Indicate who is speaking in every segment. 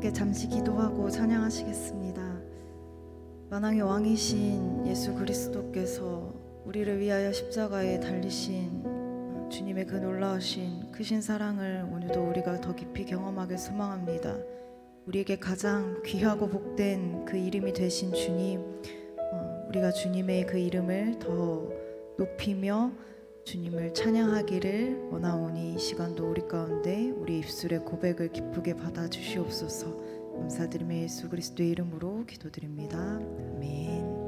Speaker 1: 함께 잠시 기도하고 찬양하시겠습니다. 만왕의 왕이신 예수 그리스도께서 우리를 위하여 십자가에 달리신 주님의 그 놀라우신 크신 사랑을 오늘도 우리가 더 깊이 경험하길 소망합니다. 우리에게 가장 귀하고 복된 그 이름이 되신 주님, 우리가 주님의 그 이름을 더 높이며 주님을 찬양하기를 원하오니 이 시간도 우리 가운데 우리 입술의 고백을 기쁘게 받아주시옵소서. 감사드리며 예수 그리스도의 이름으로 기도드립니다. 아멘.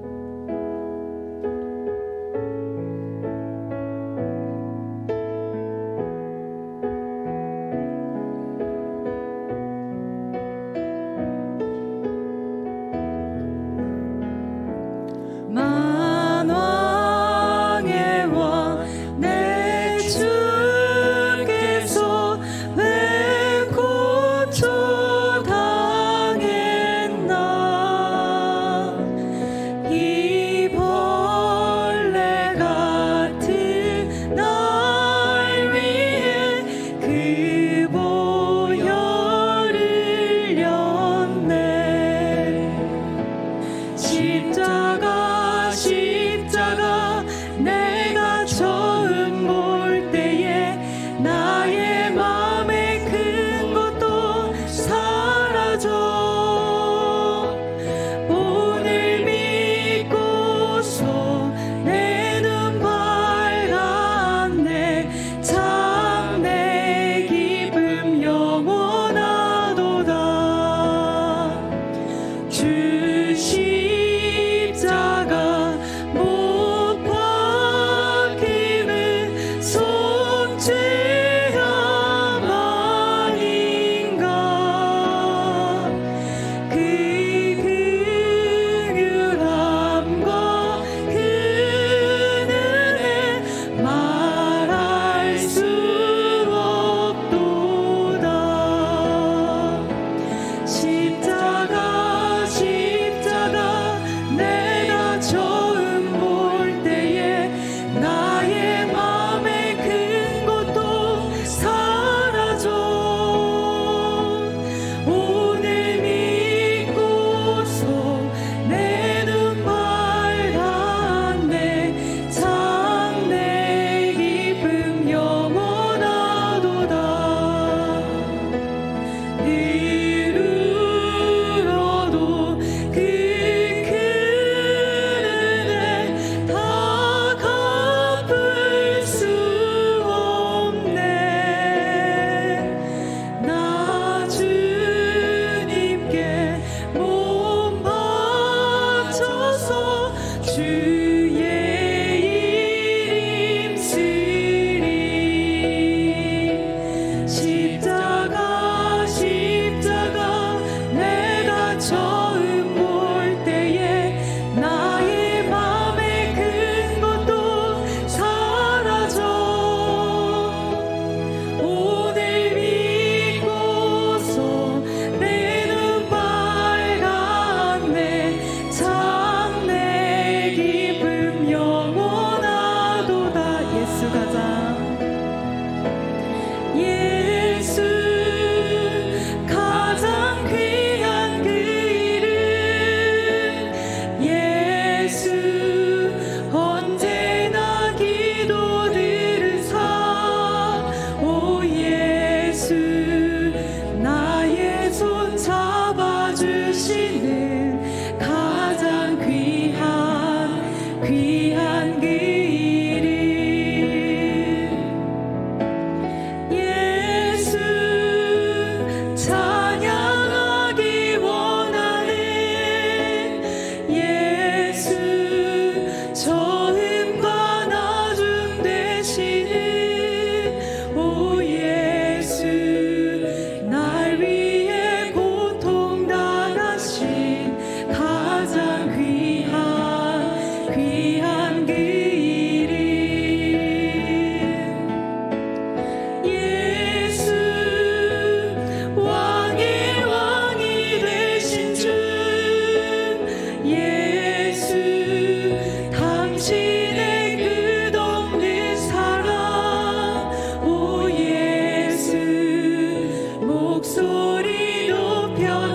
Speaker 2: 목소리 높여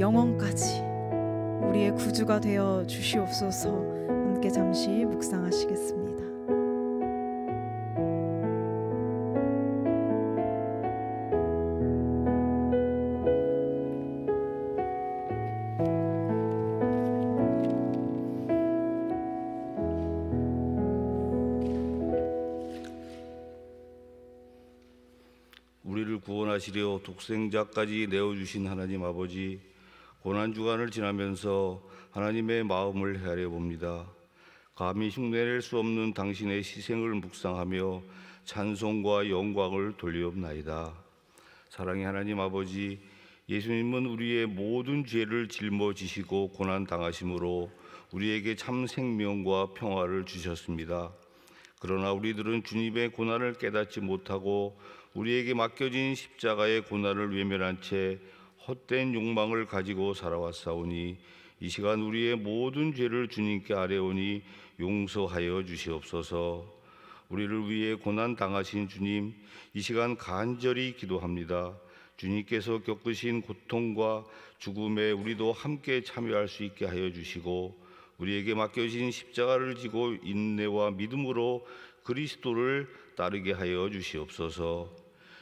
Speaker 1: 영원까지 우리의 구주가 되어 주시옵소서. 함께 잠시 묵상하시겠습니다.
Speaker 2: 우리를 구원하시려 독생자까지 내어주신 하나님 아버지, 고난주간을 지나면서 하나님의 마음을 헤아려 봅니다. 감히 흉내낼 수 없는 당신의 희생을 묵상하며 찬송과 영광을 돌리옵나이다. 사랑의 하나님 아버지, 예수님은 우리의 모든 죄를 짊어지시고 고난당하심으로 우리에게 참 생명과 평화를 주셨습니다. 그러나 우리들은 주님의 고난을 깨닫지 못하고 우리에게 맡겨진 십자가의 고난을 외면한 채 헛된 욕망을 가지고 살아왔사오니 이 시간 우리의 모든 죄를 주님께 아뢰오니 용서하여 주시옵소서. 우리를 위해 고난 당하신 주님, 이 시간 간절히 기도합니다. 주님께서 겪으신 고통과 죽음에 우리도 함께 참여할 수 있게 하여 주시고 우리에게 맡겨진 십자가를 지고 인내와 믿음으로 그리스도를 따르게 하여 주시옵소서.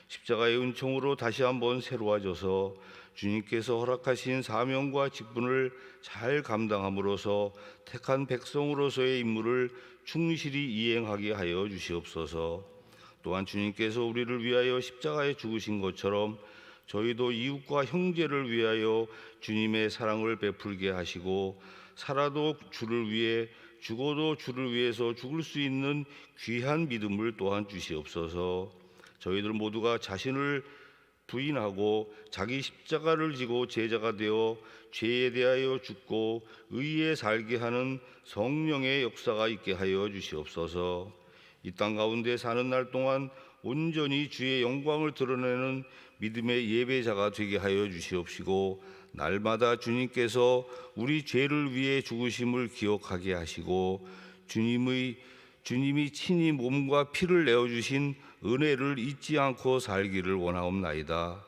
Speaker 2: 십자가의 은총으로 다시 한번 새로워져서 주님께서 허락하신 사명과 직분을 잘 감당함으로써 택한 백성으로서의 임무를 충실히 이행하게 하여 주시옵소서. 또한 주님께서 우리를 위하여 십자가에 죽으신 것처럼 저희도 이웃과 형제를 위하여 주님의 사랑을 베풀게 하시고 살아도 주를 위해 죽어도 주를 위해서 죽을 수 있는 귀한 믿음을 또한 주시옵소서. 저희들 모두가 자신을 부인하고 자기 십자가를 지고 제자가 되어 죄에 대하여 죽고 의에 살게 하는 성령의 역사가 있게 하여 주시옵소서. 이 땅 가운데 사는 날 동안 온전히 주의 영광을 드러내는 믿음의 예배자가 되게 하여 주시옵시고 날마다 주님께서 우리 죄를 위해 죽으심을 기억하게 하시고 주님이 친히 몸과 피를 내어주신 은혜를 잊지 않고 살기를 원하옵나이다.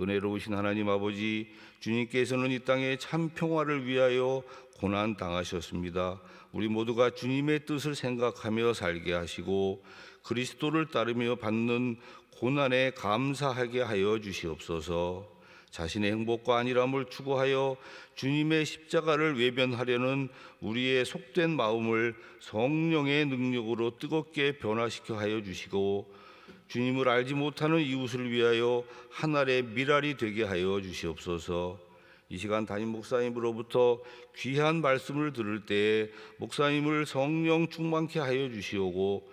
Speaker 2: 은혜로우신 하나님 아버지, 주님께서는 이 땅에 참 평화를 위하여 고난 당하셨습니다. 우리 모두가 주님의 뜻을 생각하며 살게 하시고 그리스도를 따르며 받는 고난에 감사하게 하여 주시옵소서. 자신의 행복과 안일함을 추구하여 주님의 십자가를 외면하려는 우리의 속된 마음을 성령의 능력으로 뜨겁게 변화시켜 하여 주시고 주님을 알지 못하는 이웃을 위하여 하늘의 미랄이 되게 하여 주시옵소서. 이 시간 담임 목사님으로부터 귀한 말씀을 들을 때에 목사님을 성령 충만케 하여 주시고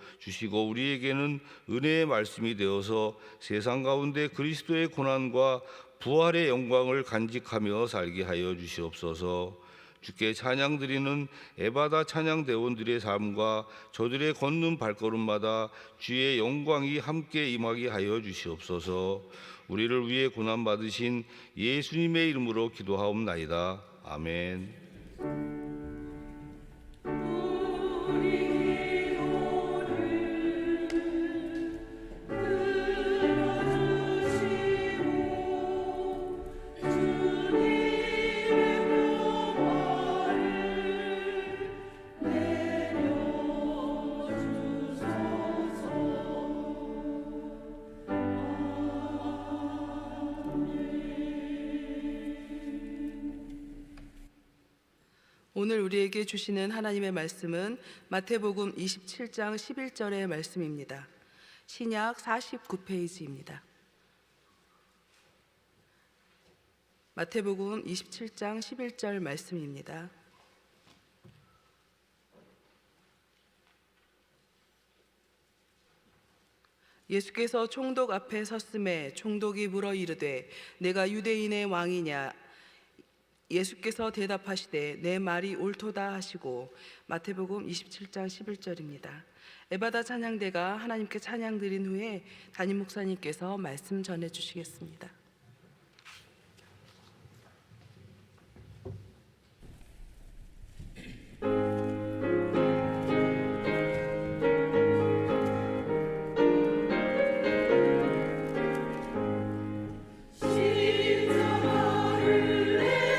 Speaker 2: 우리에게는 은혜의 말씀이 되어서 세상 가운데 그리스도의 고난과 부활의 영광을 간직하며 살게 하여 주시옵소서. 주께 찬양 드리는 에바다 찬양 대원들의 삶과 저들의 걷는 발걸음마다 주의 영광이 함께 임하게 하여 주시옵소서. 우리를 위해 고난 받으신 예수님의 이름으로 기도하옵나이다. 아멘.
Speaker 3: 오늘 우리에게 주시는 하나님의 말씀은 마태복음 27장 11절의 말씀입니다. 신약 49페이지입니다. 마태복음 27장 11절 말씀입니다. 예수께서 총독 앞에 섰음에 총독이 물어 이르되 내가 유대인의 왕이냐? 예수께서 대답하시되 내 말이 옳도다 하시고. 마태복음 27장 11절입니다. 에바다 찬양대가 하나님께 찬양 드린 후에 담임 목사님께서 말씀 전해 주시겠습니다.
Speaker 4: 십자가를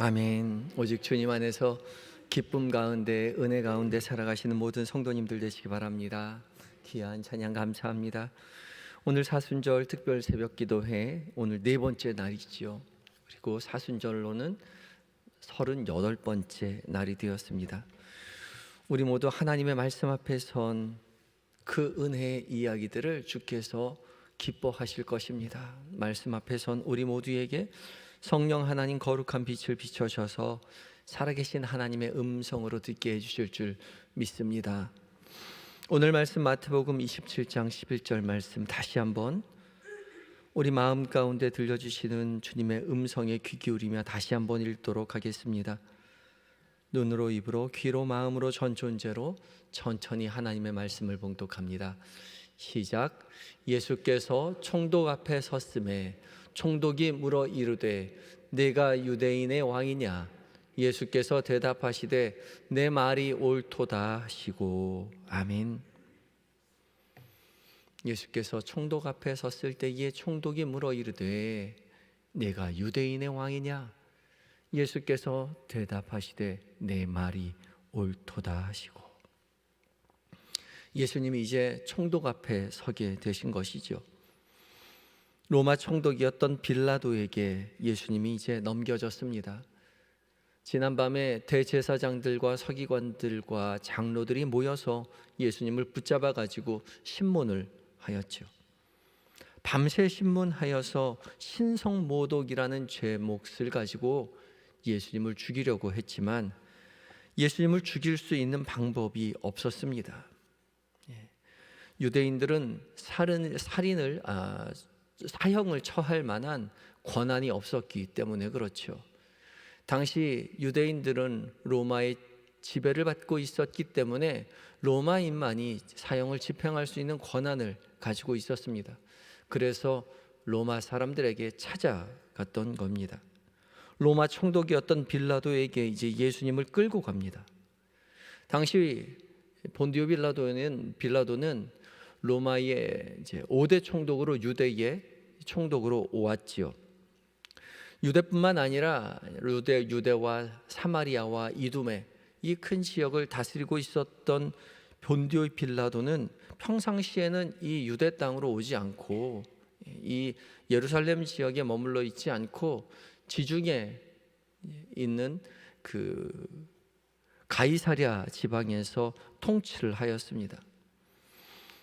Speaker 4: 아멘. 오직 주님 안에서 기쁨 가운데 은혜 가운데 살아가시는 모든 성도님들 되시기 바랍니다. 귀한 찬양 감사합니다. 오늘 사순절 특별 새벽 기도회 오늘 네 번째 날이지요. 그리고 사순절로는 38번째 날이 되었습니다. 우리 모두 하나님의 말씀 앞에 선 그 은혜의 이야기들을 주께서 기뻐하실 것입니다. 말씀 앞에 선 우리 모두에게 성령 하나님 거룩한 빛을 비춰셔서 살아계신 하나님의 음성으로 듣게 해주실 줄 믿습니다. 오늘 말씀 마태복음 27장 11절 말씀 다시 한번 우리 마음 가운데 들려주시는 주님의 음성에 귀 기울이며 다시 한번 읽도록 하겠습니다. 눈으로 입으로 귀로 마음으로 전 존재로 천천히 하나님의 말씀을 봉독합니다. 시작. 예수께서 총독 앞에 섰음에 총독이 물어 이르되 내가 유대인의 왕이냐? 예수께서 대답하시되 내 말이 옳도다 하시고. 아멘. 예수께서 총독 앞에 섰을 때에 총독이 물어 이르되 내가 유대인의 왕이냐? 예수께서 대답하시되 내 말이 옳도다 하시고. 예수님이 이제 총독 앞에 서게 되신 것이죠. 로마 총독이었던 빌라도에게 예수님이 이제 넘겨졌습니다. 지난밤에 대제사장들과 서기관들과 장로들이 모여서 예수님을 붙잡아 가지고 신문을 하였죠. 밤새 신문하여서 신성모독이라는 죄목을 가지고 예수님을 죽이려고 했지만 예수님을 죽일 수 있는 방법이 없었습니다. 유대인들은 사형을 처할 만한 권한이 없었기 때문에 그렇죠. 당시 유대인들은 로마의 지배를 받고 있었기 때문에 로마인만이 사형을 집행할 수 있는 권한을 가지고 있었습니다. 그래서 로마 사람들에게 찾아갔던 겁니다. 로마 총독이었던 빌라도에게 이제 예수님을 끌고 갑니다. 당시 본디오 빌라도는 로마의 이제 5대 총독으로 유대의 총독으로 왔지요. 유대뿐만 아니라 유대와 사마리아와 이두메 이 큰 지역을 다스리고 있었던 본디오 빌라도는 평상시에는 이 유대 땅으로 오지 않고 이 예루살렘 지역에 머물러 있지 않고 지중해 있는 그 가이사랴 지방에서 통치를 하였습니다.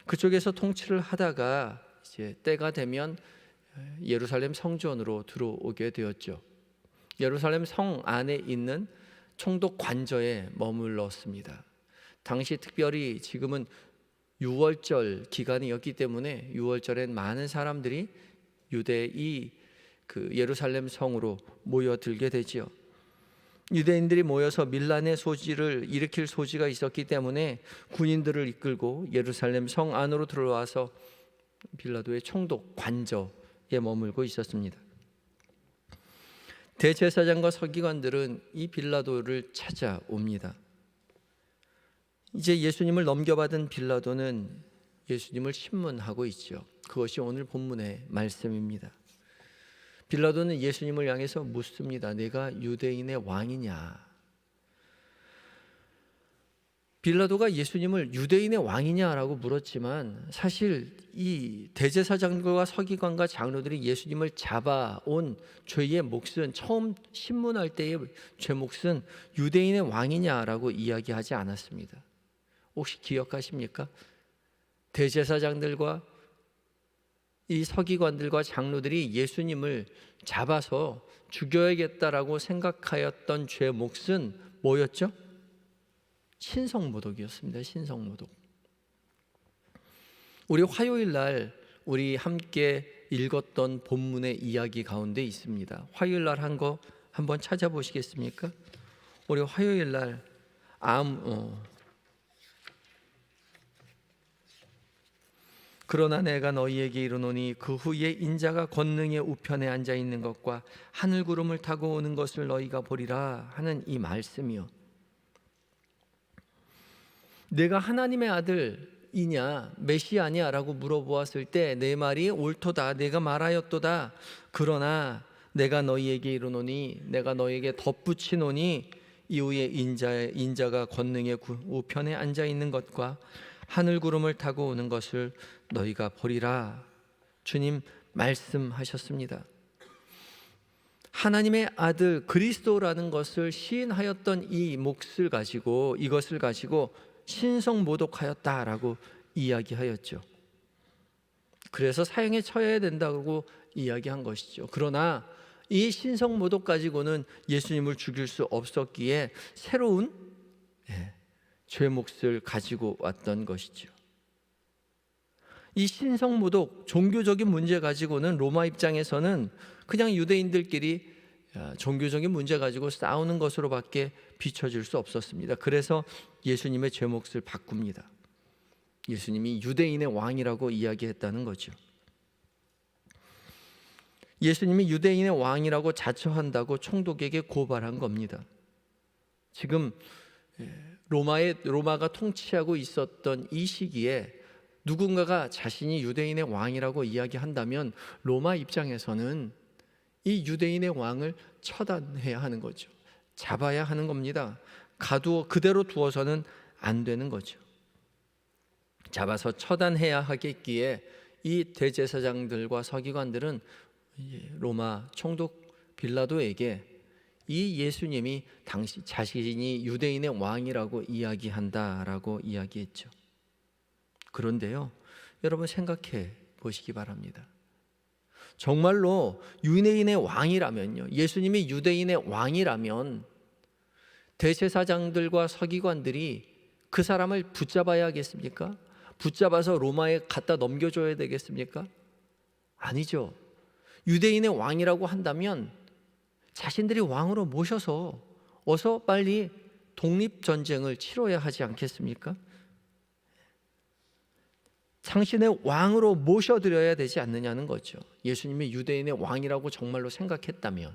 Speaker 4: 그쪽에서 통치를 하다가 이제 때가 되면 예루살렘 성전으로 들어오게 되었죠. 예루살렘 성 안에 있는 총독 관저에 머물렀습니다. 당시 특별히 지금은 6월절 기간이었기 때문에 6월절엔 많은 사람들이 유대의 그 예루살렘 성으로 모여들게 되지요. 유대인들이 모여서 밀란의 소지를 일으킬 소지가 있었기 때문에 군인들을 이끌고 예루살렘 성 안으로 들어와서 빌라도의 총독 관저에 머물고 있었습니다. 대제사장과 서기관들은 이 빌라도를 찾아옵니다. 이제 예수님을 넘겨받은 빌라도는 예수님을 신문하고 있죠. 그것이 오늘 본문의 말씀입니다. 빌라도는 예수님을 향해서 묻습니다. 내가 유대인의 왕이냐? 빌라도가 예수님을 유대인의 왕이냐라고 물었지만 사실 이 대제사장과 서기관과 장로들이 예수님을 잡아온 죄의 몫은 처음 신문할 때의 죄 몫은 유대인의 왕이냐라고 이야기하지 않았습니다. 혹시 기억하십니까? 대제사장들과 이 서기관들과 장로들이 예수님을 잡아서 죽여야겠다라고 생각하였던 죄 몫은 뭐였죠? 신성모독이었습니다. 신성모독. 우리 화요일 날 우리 함께 읽었던 본문의 이야기 가운데 있습니다. 화요일 날 한 거 한번 찾아보시겠습니까? 우리 화요일 날 그러나 내가 너희에게 이르노니 그 후에 인자가 권능의 우편에 앉아 있는 것과 하늘 구름을 타고 오는 것을 너희가 보리라 하는 이 말씀이요. 내가 하나님의 아들이냐 메시아냐 라고 물어보았을 때 내 말이 옳도다 내가 말하였도다. 그러나 내가 너희에게 이르노니 내가 너희에게 덧붙이노니 이후에 인자가 권능의 우편에 앉아 있는 것과 하늘 구름을 타고 오는 것을 너희가 보리라. 주님 말씀하셨습니다. 하나님의 아들 그리스도라는 것을 시인하였던 이 몫을 가지고, 이것을 가지고 신성모독하였다라고 이야기하였죠. 그래서 사형에 처해야 된다고 이야기한 것이죠. 그러나 이 신성모독 가지고는 예수님을 죽일 수 없었기에 새로운 죄 몫을 가지고 왔던 것이죠. 이 신성모독, 종교적인 문제 가지고는 로마 입장에서는 그냥 유대인들끼리 종교적인 문제 가지고 싸우는 것으로밖에 비춰질 수 없었습니다. 그래서 예수님의 죄 몫을 바꿉니다. 예수님이 유대인의 왕이라고 이야기했다는 거죠. 예수님이 유대인의 왕이라고 자처한다고 총독에게 고발한 겁니다. 지금 로마가 통치하고 있었던 이 시기에 누군가가 자신이 유대인의 왕이라고 이야기한다면 로마 입장에서는 이 유대인의 왕을 처단해야 하는 거죠. 잡아야 하는 겁니다. 그대로 두어서는 안 되는 거죠. 잡아서 처단해야 하겠기에 이 대제사장들과 서기관들은 로마 총독 빌라도에게 이 예수님이 자신이 유대인의 왕이라고 이야기한다라고 이야기했죠. 그런데요, 여러분 생각해 보시기 바랍니다. 정말로 유대인의 왕이라면요, 예수님이 유대인의 왕이라면 대제사장들과 서기관들이 그 사람을 붙잡아야 하겠습니까? 붙잡아서 로마에 갖다 넘겨줘야 되겠습니까? 아니죠. 유대인의 왕이라고 한다면 자신들이 왕으로 모셔서 어서 빨리 독립전쟁을 치러야 하지 않겠습니까? 당신의 왕으로 모셔드려야 되지 않느냐는 거죠. 예수님이 유대인의 왕이라고 정말로 생각했다면,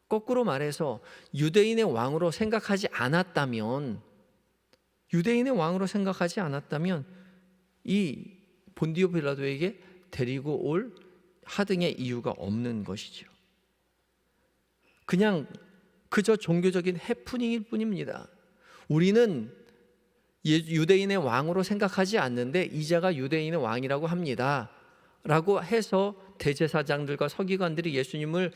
Speaker 4: 거꾸로 말해서 유대인의 왕으로 생각하지 않았다면, 이 본디오 빌라도에게 데리고 올 하등의 이유가 없는 것이죠. 그저 종교적인 해프닝일 뿐입니다. 우리는 유대인의 왕으로 생각하지 않는데 이자가 유대인의 왕이라고 합니다 라고 해서 대제사장들과 서기관들이 예수님을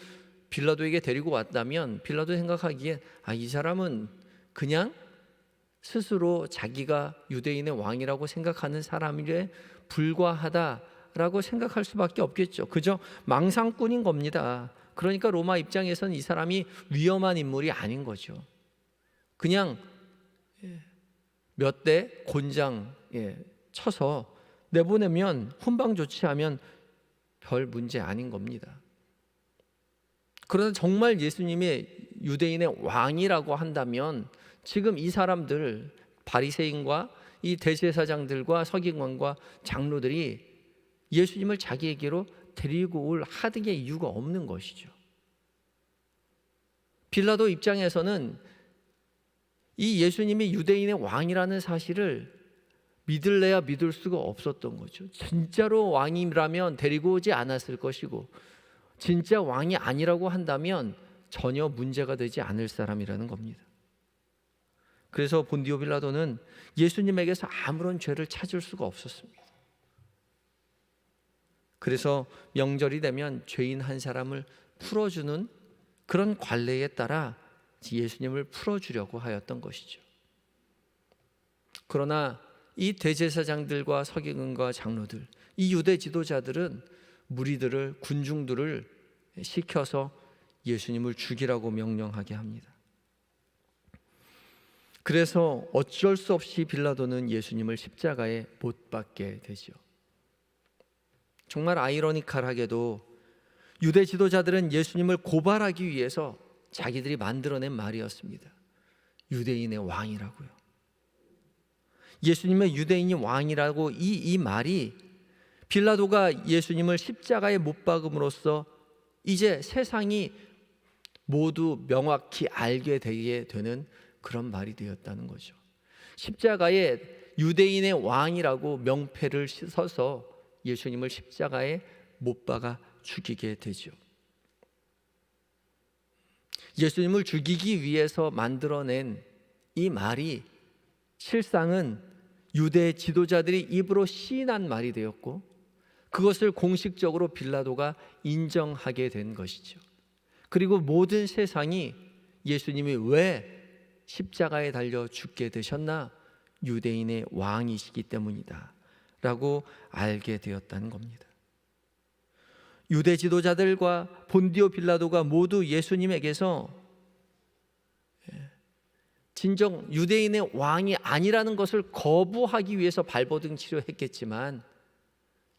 Speaker 4: 빌라도에게 데리고 왔다면 빌라도 생각하기에 이 사람은 그냥 스스로 자기가 유대인의 왕이라고 생각하는 사람에 불과하다라고 생각할 수밖에 없겠죠. 그저 망상꾼인 겁니다. 그러니까 로마 입장에서는 이 사람이 위험한 인물이 아닌 거죠. 그냥 몇 대 곤장 쳐서 내보내면, 훈방 조치하면 별 문제 아닌 겁니다. 그러나 정말 예수님이 유대인의 왕이라고 한다면 지금 이 사람들, 바리새인과 이 대제사장들과 서기관과 장로들이 예수님을 자기에게로 데리고 올 하등의 이유가 없는 것이죠. 빌라도 입장에서는 이 예수님이 유대인의 왕이라는 사실을 믿을래야 믿을 수가 없었던 거죠. 진짜로 왕이라면 데리고 오지 않았을 것이고, 진짜 왕이 아니라고 한다면 전혀 문제가 되지 않을 사람이라는 겁니다. 그래서 본디오 빌라도는 예수님에게서 아무런 죄를 찾을 수가 없었습니다. 그래서 명절이 되면 죄인 한 사람을 풀어주는 그런 관례에 따라 예수님을 풀어주려고 하였던 것이죠. 그러나 이 대제사장들과 서기관과 장로들, 이 유대 지도자들은 무리들을, 군중들을 시켜서 예수님을 죽이라고 명령하게 합니다. 그래서 어쩔 수 없이 빌라도는 예수님을 십자가에 못 박게 되죠. 정말 아이러니컬하게도 유대 지도자들은 예수님을 고발하기 위해서 자기들이 만들어낸 말이었습니다. 유대인의 왕이라고요. 예수님의 유대인이 왕이라고 이 말이 빌라도가 예수님을 십자가에 못 박음으로써 이제 세상이 모두 명확히 알게 되게 되는 그런 말이 되었다는 거죠. 십자가에 유대인의 왕이라고 명패를 써서 예수님을 십자가에 못 박아 죽이게 되죠. 예수님을 죽이기 위해서 만들어낸 이 말이 실상은 유대 지도자들이 입으로 시인한 말이 되었고, 그것을 공식적으로 빌라도가 인정하게 된 것이죠. 그리고 모든 세상이 예수님이 왜 십자가에 달려 죽게 되셨나? 유대인의 왕이시기 때문이다 라고 알게 되었다는 겁니다. 유대 지도자들과 본디오 빌라도가 모두 예수님에게서 진정 유대인의 왕이 아니라는 것을 거부하기 위해서 발버둥 치료했겠지만,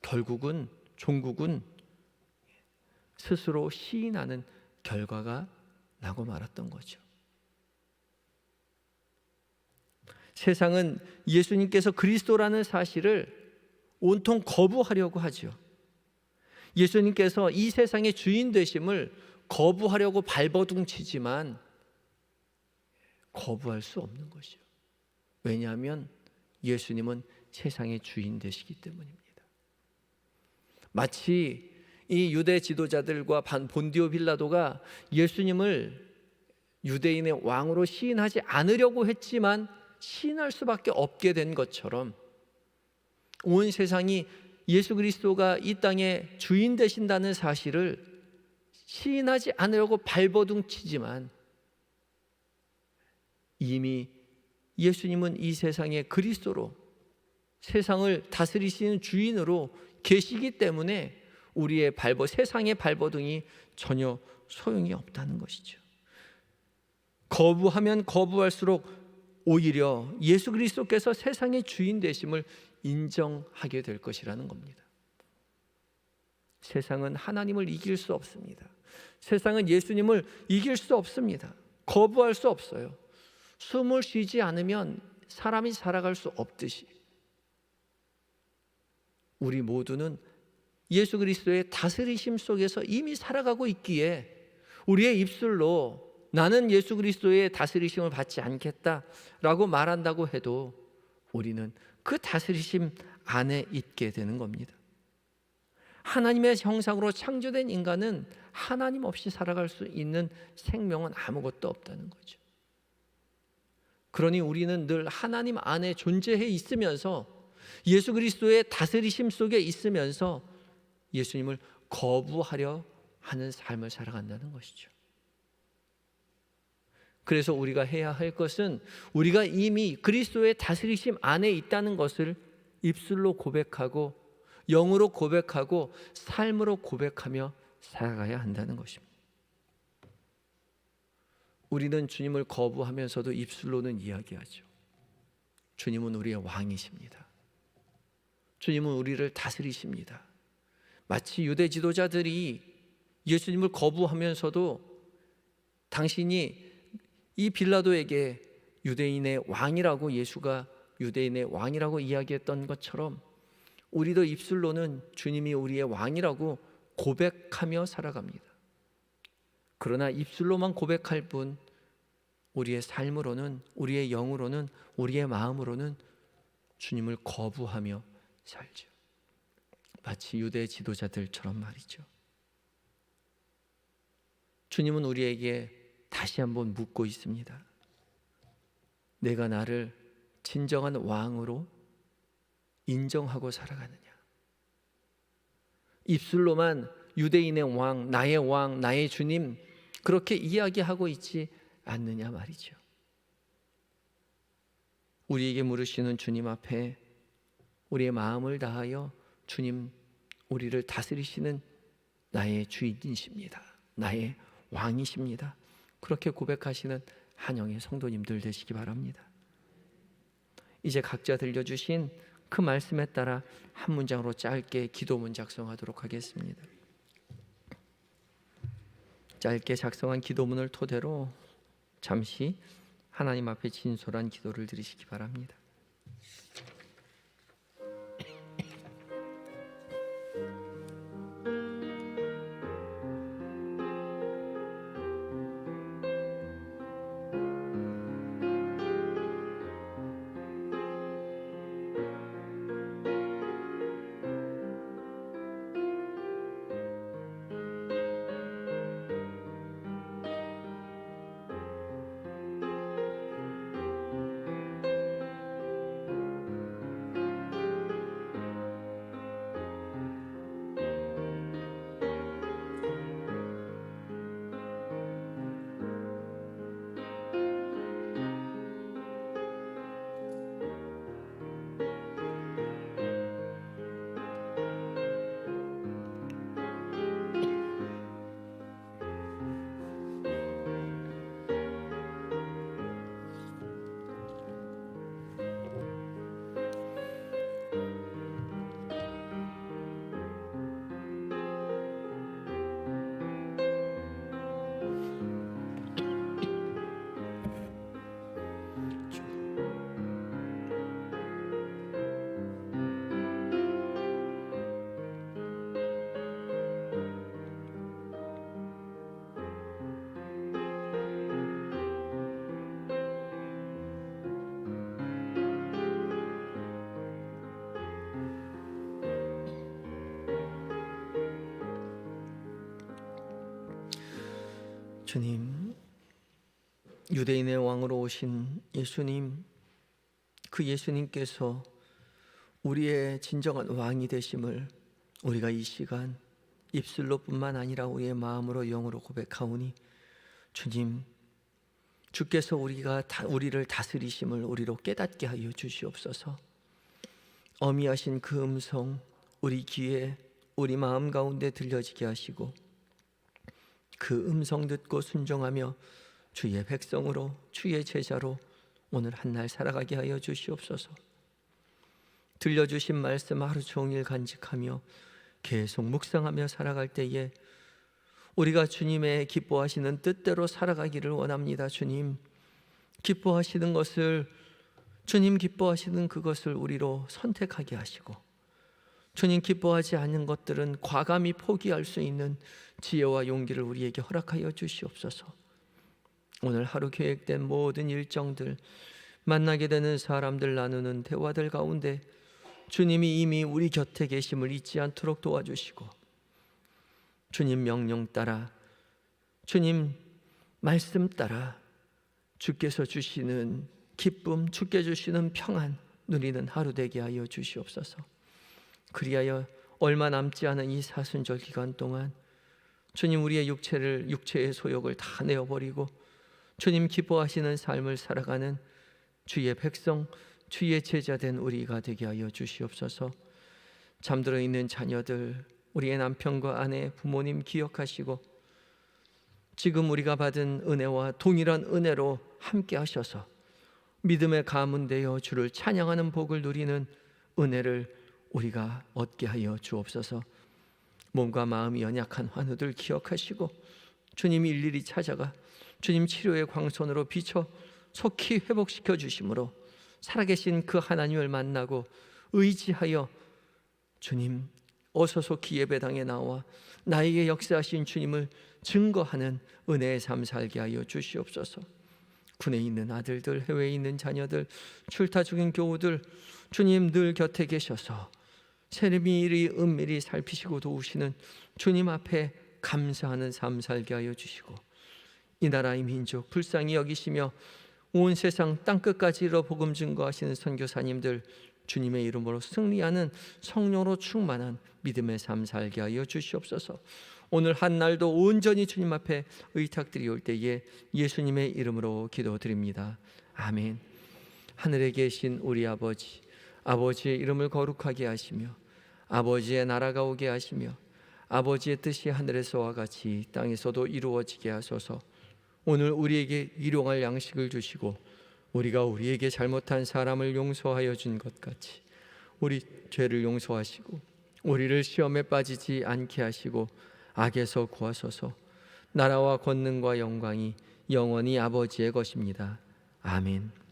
Speaker 4: 결국은 종국은 스스로 시인하는 결과가 나고 말았던 거죠. 세상은 예수님께서 그리스도라는 사실을 온통 거부하려고 하죠. 예수님께서 이 세상의 주인 되심을 거부하려고 발버둥 치지만 거부할 수 없는 것이요. 왜냐하면 예수님은 세상의 주인 되시기 때문입니다. 마치 이 유대 지도자들과 본디오 빌라도가 예수님을 유대인의 왕으로 시인하지 않으려고 했지만 시인할 수밖에 없게 된 것처럼, 온 세상이 예수 그리스도가 이 땅의 주인 되신다는 사실을 시인하지 않으려고 발버둥 치지만, 이미 예수님은 이 세상의 그리스도로, 세상을 다스리시는 주인으로 계시기 때문에 우리의 세상의 발버둥이 전혀 소용이 없다는 것이죠. 거부하면 거부할수록 오히려 예수 그리스도께서 세상의 주인 되심을 인정하게 될 것이라는 겁니다. 세상은 하나님을 이길 수 없습니다. 세상은 예수님을 이길 수 없습니다. 거부할 수 없어요. 숨을 쉬지 않으면 사람이 살아갈 수 없듯이 우리 모두는 예수 그리스도의 다스리심 속에서 이미 살아가고 있기에, 우리의 입술로 나는 예수 그리스도의 다스리심을 받지 않겠다라고 말한다고 해도 우리는 그 다스리심 안에 있게 되는 겁니다. 하나님의 형상으로 창조된 인간은 하나님 없이 살아갈 수 있는 생명은 아무것도 없다는 거죠. 그러니 우리는 늘 하나님 안에 존재해 있으면서, 예수 그리스도의 다스리심 속에 있으면서 예수님을 거부하려 하는 삶을 살아간다는 것이죠. 그래서 우리가 해야 할 것은, 우리가 이미 그리스도의 다스리심 안에 있다는 것을 입술로 고백하고 영으로 고백하고 삶으로 고백하며 살아가야 한다는 것입니다. 우리는 주님을 거부하면서도 입술로는 이야기하죠. 주님은 우리의 왕이십니다. 주님은 우리를 다스리십니다. 마치 유대 지도자들이 예수님을 거부하면서도 당신이 이 빌라도에게 유대인의 왕이라고, 예수가 유대인의 왕이라고 이야기했던 것처럼 우리도 입술로는 주님이 우리의 왕이라고 고백하며 살아갑니다. 그러나 입술로만 고백할 뿐 우리의 삶으로는, 우리의 영으로는, 우리의 마음으로는 주님을 거부하며 살죠. 마치 유대 지도자들처럼 말이죠. 주님은 우리에게 다시 한번 묻고 있습니다. 내가 나를 진정한 왕으로 인정하고 살아가느냐? 입술로만 유대인의 왕, 나의 주님 그렇게 이야기하고 있지 않느냐 말이죠. 우리에게 물으시는 주님 앞에 우리의 마음을 다하여, 주님, 우리를 다스리시는 나의 주인이십니다. 나의 왕이십니다. 그렇게 고백하시는 한영의 성도님들 되시기 바랍니다. 이제 각자 들려주신 그 말씀에 따라 한 문장으로 짧게 기도문 작성하도록 하겠습니다. 짧게 작성한 기도문을 토대로 잠시 하나님 앞에 진솔한 기도를 드리시기 바랍니다. 주님, 유대인의 왕으로 오신 예수님, 그 예수님께서 우리의 진정한 왕이 되심을 우리가 이 시간 입술로뿐만 아니라 우리의 마음으로 영으로 고백하오니 주님, 주께서 우리를 다스리심을 우리로 깨닫게 하여 주시옵소서. 어미하신 그 음성 우리 귀에 우리 마음 가운데 들려지게 하시고 그 음성 듣고 순종하며 주의 백성으로 주의 제자로 오늘 한날 살아가게 하여 주시옵소서. 들려주신 말씀 하루 종일 간직하며 계속 묵상하며 살아갈 때에 우리가 주님의 기뻐하시는 뜻대로 살아가기를 원합니다. 주님, 기뻐하시는 것을, 주님 기뻐하시는 그것을 우리로 선택하게 하시고 주님 기뻐하지 않는 것들은 과감히 포기할 수 있는 지혜와 용기를 우리에게 허락하여 주시옵소서. 오늘 하루 계획된 모든 일정들, 만나게 되는 사람들, 나누는 대화들 가운데 주님이 이미 우리 곁에 계심을 잊지 않도록 도와주시고 주님 명령 따라, 주님 말씀 따라 주께서 주시는 기쁨, 주께 주시는 평안 누리는 하루 되게 하여 주시옵소서. 그리하여 얼마 남지 않은 이 사순절 기간 동안 주님 우리의 육체의 소욕을 다 내어버리고 주님 기뻐하시는 삶을 살아가는 주의 백성, 주의 제자된 우리가 되게 하여 주시옵소서. 잠들어 있는 자녀들, 우리의 남편과 아내, 부모님 기억하시고 지금 우리가 받은 은혜와 동일한 은혜로 함께 하셔서 믿음의 가문 되어 주를 찬양하는 복을 누리는 은혜를 우리가 얻게 하여 주옵소서. 몸과 마음이 연약한 환우들 기억하시고 주님이 일일이 찾아가 주님 치료의 광선으로 비춰 속히 회복시켜 주심으로 살아계신 그 하나님을 만나고 의지하여 주님 어서 속히 예배당에 나와 나에게 역사하신 주님을 증거하는 은혜의 삶 살게 하여 주시옵소서. 군에 있는 아들들, 해외에 있는 자녀들, 출타 중인 교우들 주님 늘 곁에 계셔서 세밀히 은밀히 살피시고 도우시는 주님 앞에 감사하는 삶 살게 하여 주시고 이 나라의 민족 불쌍히 여기시며 온 세상 땅끝까지 이르러 복음 증거하시는 선교사님들 주님의 이름으로 승리하는 성령으로 충만한 믿음의 삶 살게 하여 주시옵소서. 오늘 한 날도 온전히 주님 앞에 의탁드리올 때에 예수님의 이름으로 기도드립니다. 아멘. 하늘에 계신 우리 아버지, 아버지의 이름을 거룩하게 하시며 아버지의 나라가 오게 하시며 아버지의 뜻이 하늘에서와 같이 땅에서도 이루어지게 하소서. 오늘 우리에게 일용할 양식을 주시고 우리가 우리에게 잘못한 사람을 용서하여 준 것 같이 우리 죄를 용서하시고 우리를 시험에 빠지지 않게 하시고 악에서 구하소서. 나라와 권능과 영광이 영원히 아버지의 것입니다. 아멘.